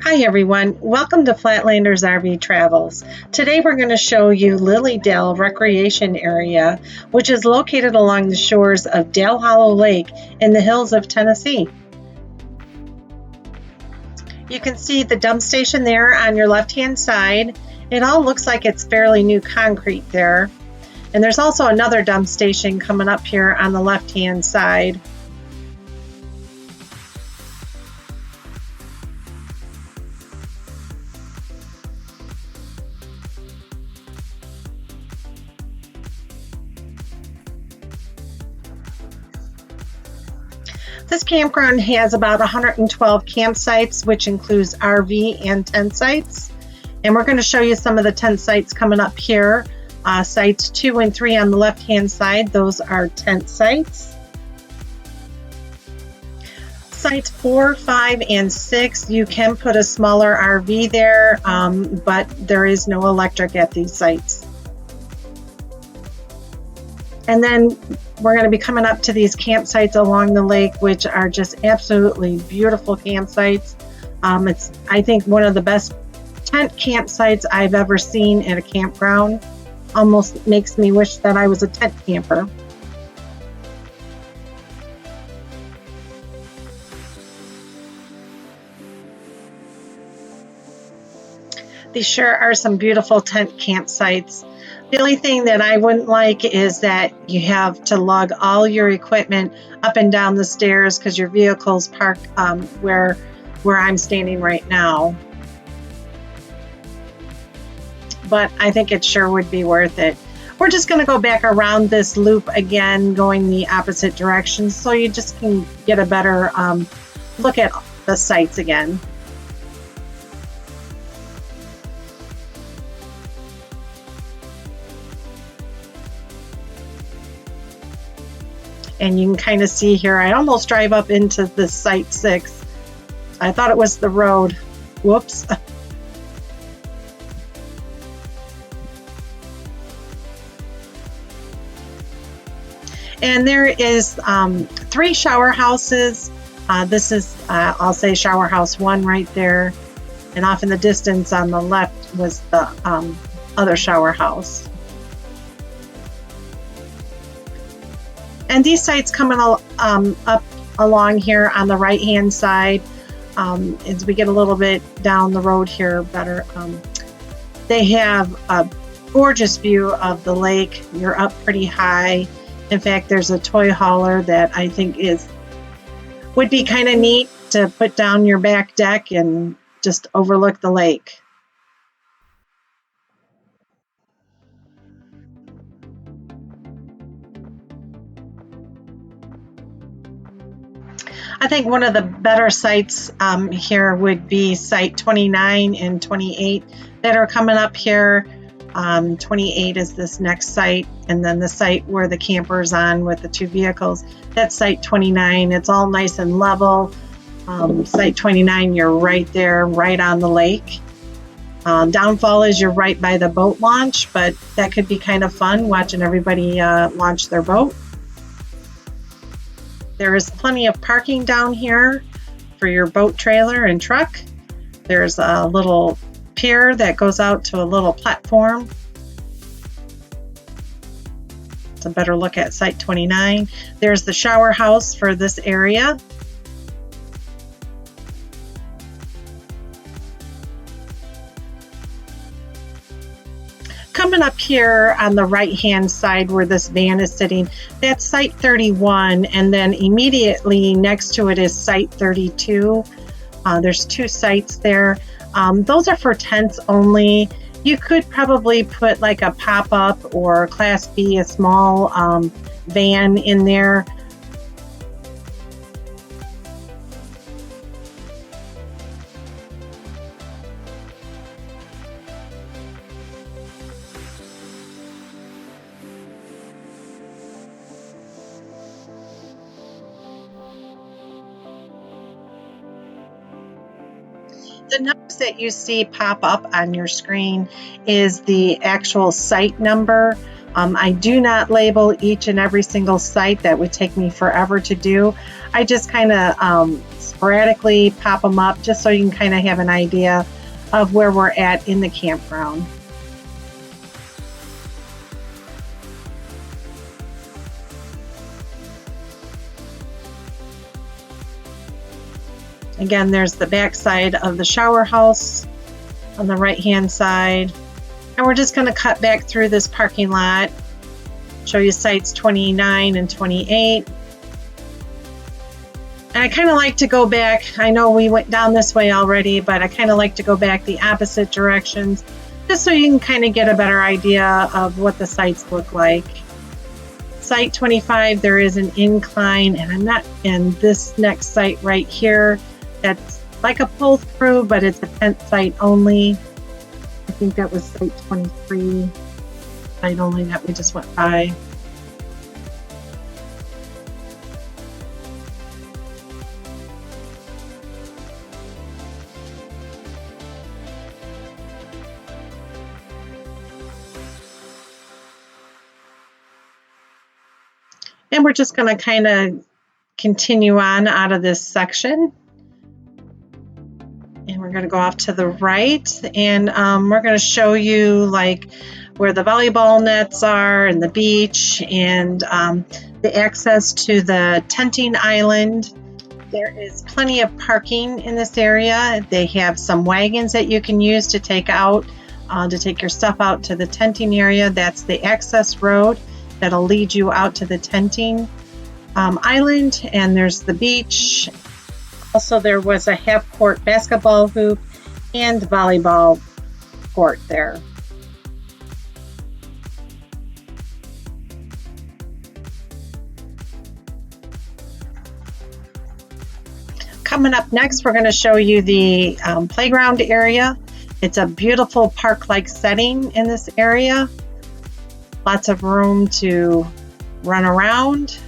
Hi everyone, welcome to Flatlanders RV Travels. Today we're going to show you Lillydale Recreation Area, which is located along the shores of Dale Hollow Lake in the hills of Tennessee. You can see the dump station there on your left-hand side. It all looks like it's fairly new concrete there. And there's also another dump station coming up here on the left-hand side. This campground has about 112 campsites, which includes RV and tent sites. And we're going to show you some of the tent sites coming up here. Sites 2 and 3 on the left-hand side, those are tent sites. Sites 4, 5, and 6, you can put a smaller RV there, but there is no electric at these sites. And then we're going to be coming up to these campsites along the lake, which are just absolutely beautiful campsites. It's, I think, one of the best tent campsites I've ever seen at a campground. Almost makes me wish that I was a tent camper. These sure are some beautiful tent campsites. The only thing that I wouldn't like is that you have to lug all your equipment up and down the stairs because your vehicle's parked where I'm standing right now. But I think it sure would be worth it. We're just going to go back around this loop again, going the opposite direction, so you just can get a better look at the sites again. And you can kind of see here, I almost drive up into the site 6. I thought it was the road. Whoops. And there is 3 shower houses. This is, I'll say shower house 1 right there. And off in the distance on the left was the other shower house. And these sites coming up along here on the right hand side, as we get a little bit down the road here better, they have a gorgeous view of the lake. You're up pretty high. In fact, there's a toy hauler that I think would be kind of neat to put down your back deck and just overlook the lake. I think one of the better sites here would be site 29 and 28 that are coming up here. 28 is this next site, and then the site where the camper's on with the 2 vehicles, that's site 29. It's all nice and level. Site 29, you're right there, right on the lake. Downfall is you're right by the boat launch, but that could be kind of fun watching everybody launch their boat. There is plenty of parking down here for your boat trailer and truck. There's a little pier that goes out to a little platform. It's a better look at site 29. There's the shower house for this area. Coming up here on the right hand side where this van is sitting, that's site 31, and then immediately next to it is site 32. There's 2 sites there. Those are for tents only. You could probably put like a pop-up or Class B, a small van in there. The numbers that you see pop up on your screen is the actual site number. I do not label each and every single site. That would take me forever to do. I just kind of sporadically pop them up just so you can kind of have an idea of where we're at in the campground. Again, there's the back side of the shower house on the right hand side. And we're just going to cut back through this parking lot, show you sites 29 and 28. And I kind of like to go back. I know we went down this way already, but I kind of like to go back the opposite directions just so you can kind of get a better idea of what the sites look like. Site 25, there is an incline, and this next site right here, that's like a pull through, but it's a tent site only. I think that was site 23, site only that we just went by. And we're just going to kind of continue on out of this section. And we're going to go off to the right, and we're going to show you like where the volleyball nets are and the beach and the access to the tenting island. There is plenty of parking in this area. They have some wagons that you can use to take out, to take your stuff out to the tenting area. That's the access road that'll lead you out to the tenting island, and there's the beach. Also, there was a half-court basketball hoop and volleyball court there. Coming up next, we're going to show you the playground area. It's a beautiful park-like setting in this area. Lots of room to run around.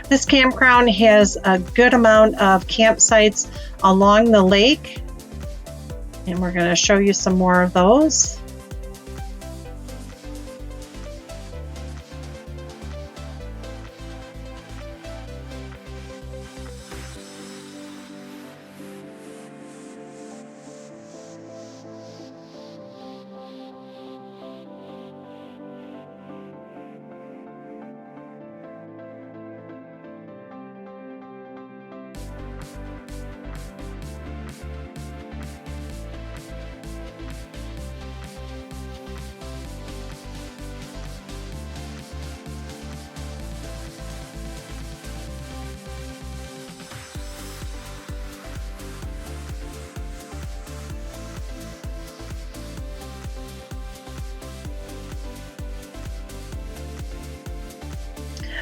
This campground has a good amount of campsites along the lake, and we're going to show you some more of those.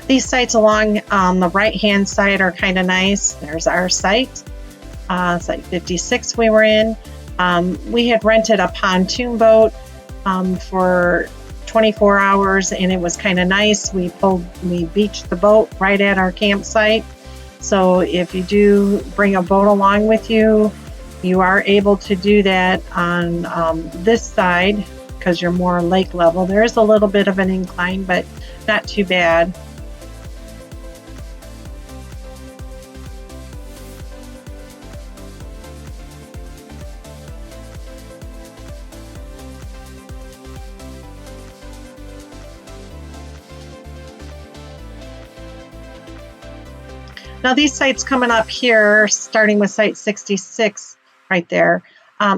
These sites along on the right-hand side are kind of nice. There's our site, site 56 we were in. We had rented a pontoon boat for 24 hours, and it was kind of nice. We beached the boat right at our campsite. So if you do bring a boat along with you, you are able to do that on this side because you're more lake level. There is a little bit of an incline, but not too bad. Now these sites coming up here, starting with site 66 right there,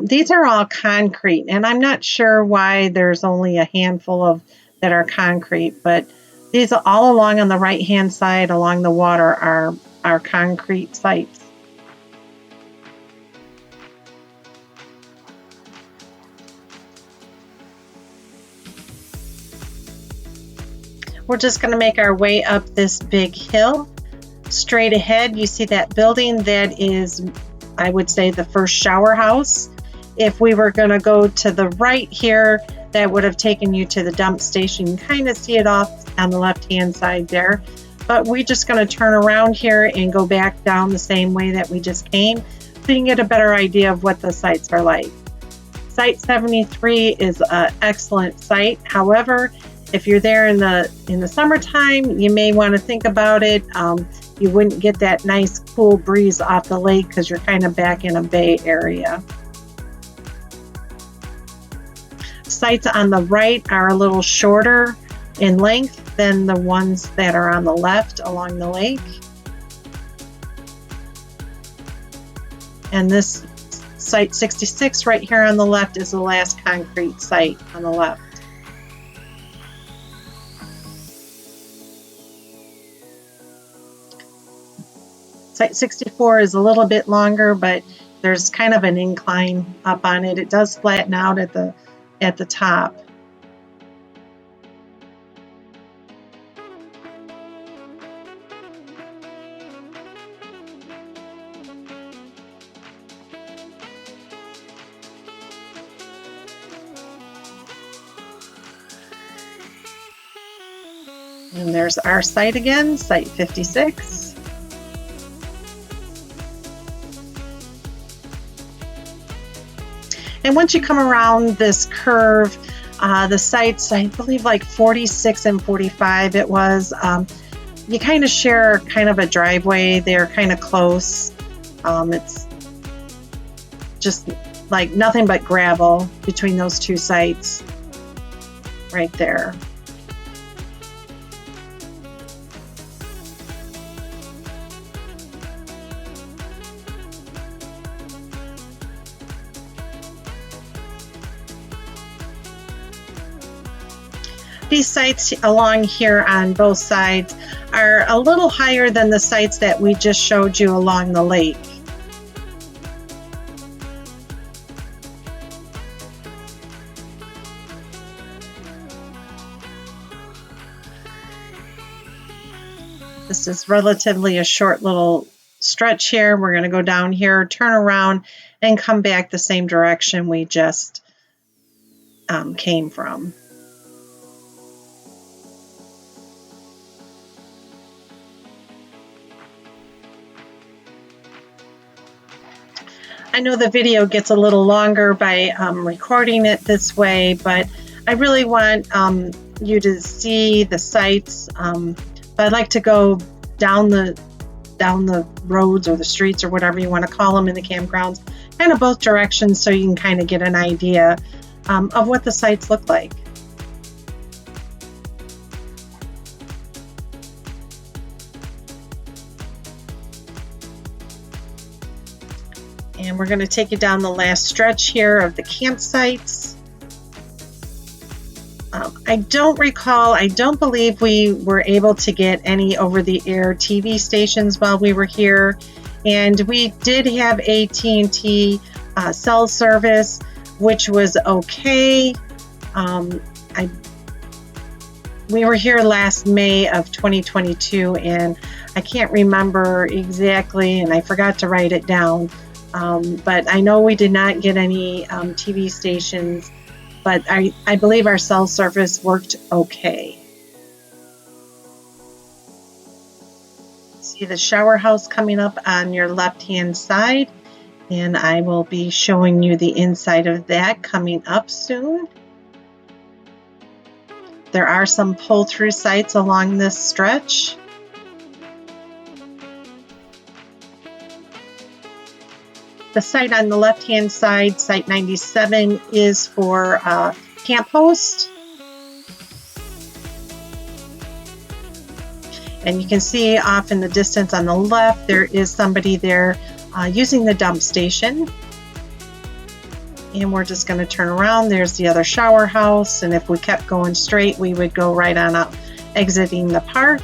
these are all concrete, and I'm not sure why there's only a handful of that are concrete, but these are all along on the right hand side along the water are concrete sites. We're just going to make our way up this big hill. Straight ahead, you see that building that is, I would say, the first shower house. If we were going to go to the right here, that would have taken you to the dump station. You kind of see it off on the left hand side there. but we're just going to turn around here and go back down the same way that we just came, so you can get a better idea of what the sites are like. Site 73 is an excellent site. However, if you're there in the summertime, you may want to think about it. You wouldn't get that nice cool breeze off the lake because you're kind of back in a bay area. Sites on the right are a little shorter in length than the ones that are on the left along the lake. And this site 66 right here on the left is the last concrete site on the left. Site 64 is a little bit longer, but there's kind of an incline up on it. It does flatten out at the top. And there's our site again, site 56. And once you come around this curve, the sites, I believe like 46 and 45 it was, you kind of share kind of a driveway. They're kind of close. It's just like nothing but gravel between those two sites right there. These sites along here on both sides are a little higher than the sites that we just showed you along the lake. This is relatively a short little stretch here. We're going to go down here, turn around, and come back the same direction we just came from. I know the video gets a little longer by recording it this way, but I really want you to see the sites. But I'd like to go down the roads or the streets or whatever you want to call them in the campgrounds, kind of both directions, so you can kind of get an idea of what the sites look like. And we're going to take you down the last stretch here of the campsites. I don't believe we were able to get any over-the-air TV stations while we were here. And we did have AT&T cell service, which was okay. We were here last May of 2022, and I can't remember exactly, and I forgot to write it down. But I know we did not get any TV stations, but I believe our cell service worked okay. See the shower house coming up on your left-hand side, and I will be showing you the inside of that coming up soon. There are some pull-through sites along this stretch. The site on the left-hand side, site 97, is for camp host. And you can see off in the distance on the left, there is somebody there using the dump station. And we're just going to turn around. There's the other shower house. And if we kept going straight, we would go right on up, exiting the park.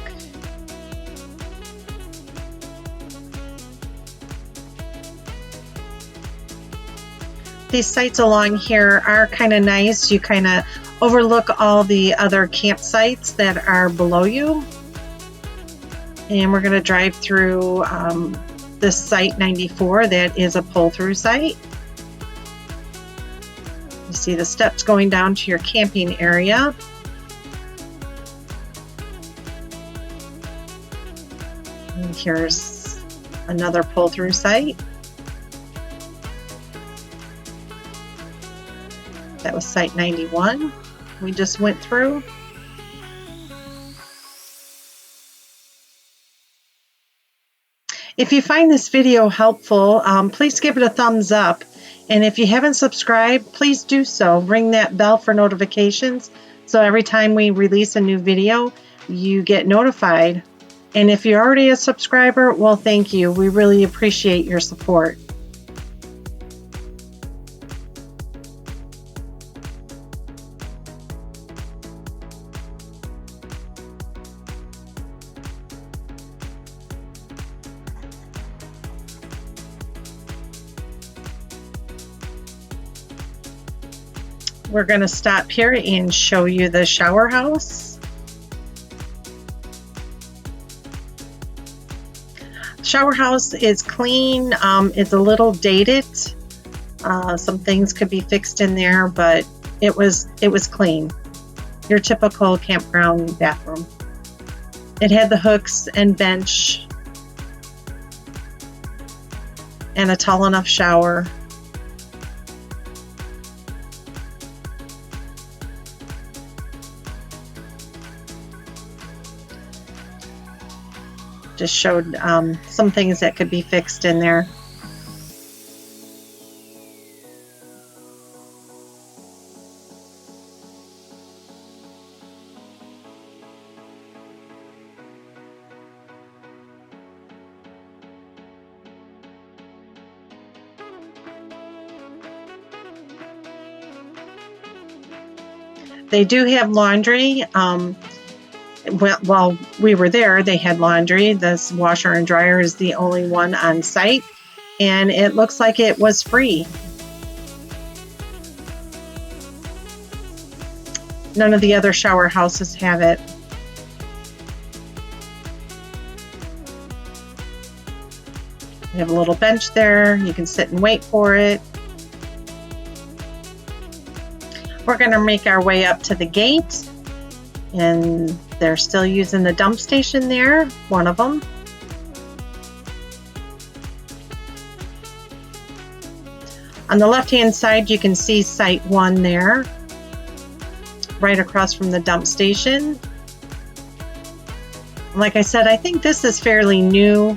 These sites along here are kind of nice. You kind of overlook all the other campsites that are below you. And we're going to drive through this site 94 that is a pull-through site. You see the steps going down to your camping area. here's another pull-through site. That was site 91 we just went through. If you find this video helpful, please give it a thumbs up. And if you haven't subscribed, please do so. Ring that bell for notifications, so every time we release a new video, you get notified. And if you're already a subscriber, well, thank you. We really appreciate your support. We're going to stop here and show you the shower house. Shower house is clean. It's a little dated. Some things could be fixed in there, but it was clean. Your typical campground bathroom. It had the hooks and bench and a tall enough shower. Just showed some things that could be fixed in there. They do have laundry. While we were there, they had laundry. This washer and dryer is the only one on site, and it looks like it was free. None of the other shower houses have it. We have a little bench there. You can sit and wait for it. We're going to make our way up to the gate, and they're still using the dump station there, one of them. On the left-hand side, you can see Site 1 there, right across from the dump station. Like I said, I think this is fairly new.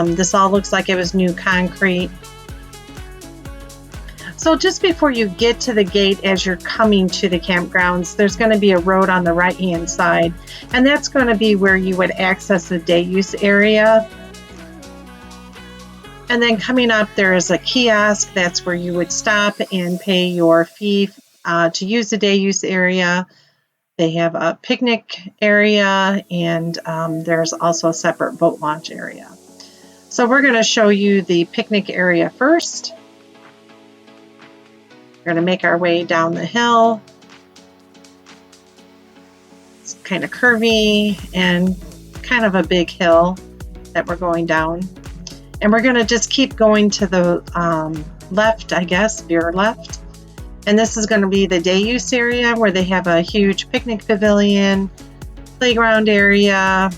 This all looks like it was new concrete. So just before you get to the gate, as you're coming to the campgrounds, there's going to be a road on the right-hand side, and that's going to be where you would access the day use area. And then coming up, there is a kiosk. That's where you would stop and pay your fee to use the day use area. They have a picnic area, and there's also a separate boat launch area. So we're going to show you the picnic area first. We're going to make our way down the hill. It's kind of curvy and kind of a big hill that we're going down. And we're going to just keep going to the left, I guess, veer left. And this is going to be the day use area where they have a huge picnic pavilion, playground area,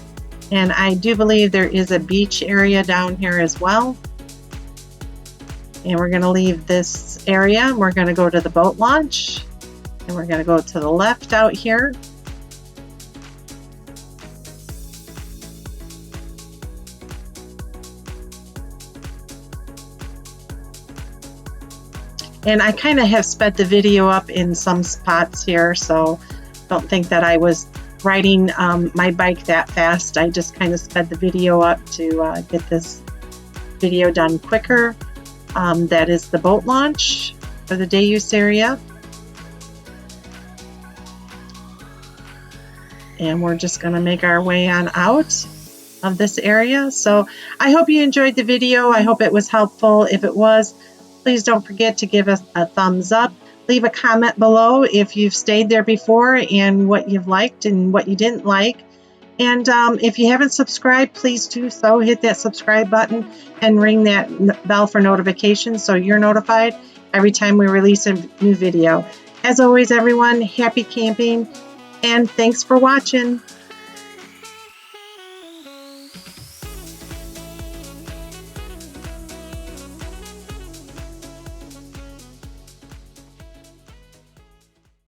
and I do believe there is a beach area down here as well. And we're going to leave this area. We're going to go to the boat launch, and we're going to go to the left out here. And I kind of have sped the video up in some spots here, so don't think that I was riding my bike that fast. I just kind of sped the video up to get this video done quicker. That is the boat launch for the day use area. And we're just going to make our way on out of this area. So I hope you enjoyed the video. I hope it was helpful. If it was, please don't forget to give us a thumbs up. Leave a comment below if you've stayed there before and what you've liked and what you didn't like. And if you haven't subscribed, please do so. Hit that subscribe button and ring that bell for notifications so you're notified every time we release a new video. As always, everyone, happy camping, and thanks for watching.